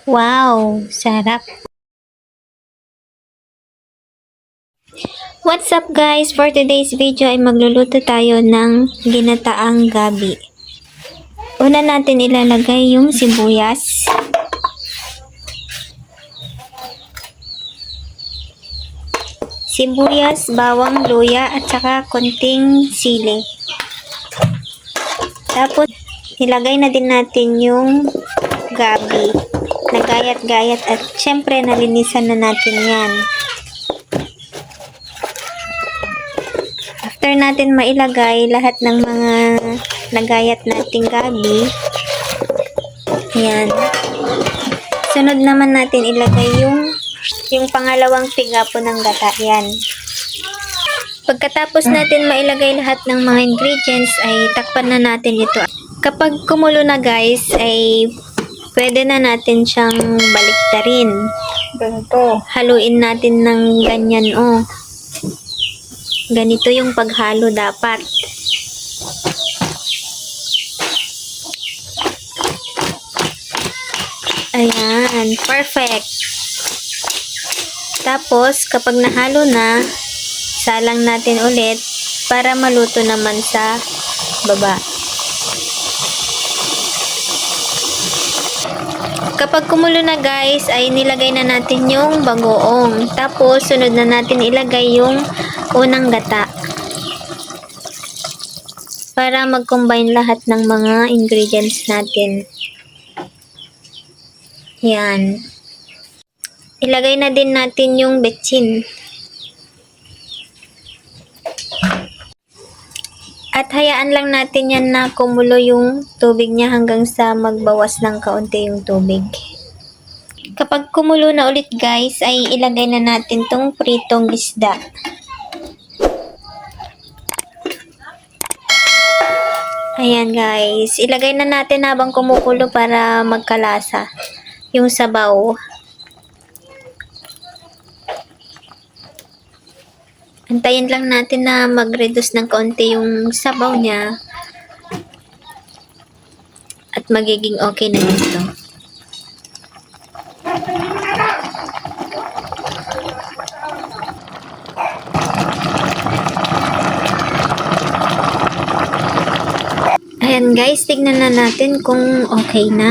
Wow, sarap. What's up guys? For today's video ay magluluto tayo ng ginataang gabi. Una natin ilalagay yung sibuyas. Bawang, luya at saka konting sili. Tapos nilagay na din natin yung gabi. Nagayat-gayat at syempre nalinisan na natin yan. After natin mailagay lahat ng mga nagayat nating gabi, yan. Sunod naman natin ilagay yung pangalawang piga po ng gata, yan. Pagkatapos natin mailagay lahat ng mga ingredients ay takpan na natin ito. Kapag kumulo na guys ay pwede na natin siyang baliktarin. Ganito. Haluin natin ng ganyan Ganito yung paghalo dapat. Ayan, perfect. Tapos, kapag nahalo na, salang natin ulit para maluto naman sa baba. Kapag kumulo na guys, ay nilagay na natin yung bagoong. Tapos, sunod na natin ilagay yung unang gata. Para mag-combine lahat ng mga ingredients natin. Yan. Ilagay na din natin yung betsin. At hayaan lang natin yan na kumulo yung tubig niya hanggang sa magbawas ng kaunti yung tubig. Kapag kumulo na ulit guys, ay ilagay na natin tong pritong isda. Ayan guys, ilagay na natin habang kumukulo para magkalasa yung sabaw. Antayin lang natin na mag-reduce ng konti yung sabaw niya at magiging okay na ito. Ayan guys, tignan na natin kung okay na.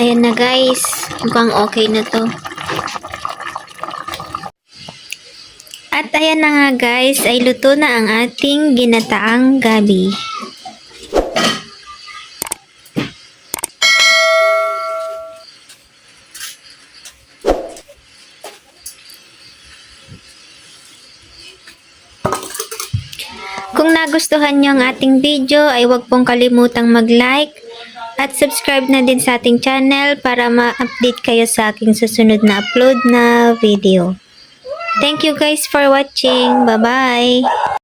Ayan na guys, mukhang okay na to. At ayan na nga guys, ay luto na ang ating ginataang gabi. Kung nagustuhan nyo ang ating video ay huwag pong kalimutang mag-like at subscribe na din sa ating channel para ma-update kayo sa aking susunod na upload na video. Thank you guys for watching. Bye-bye!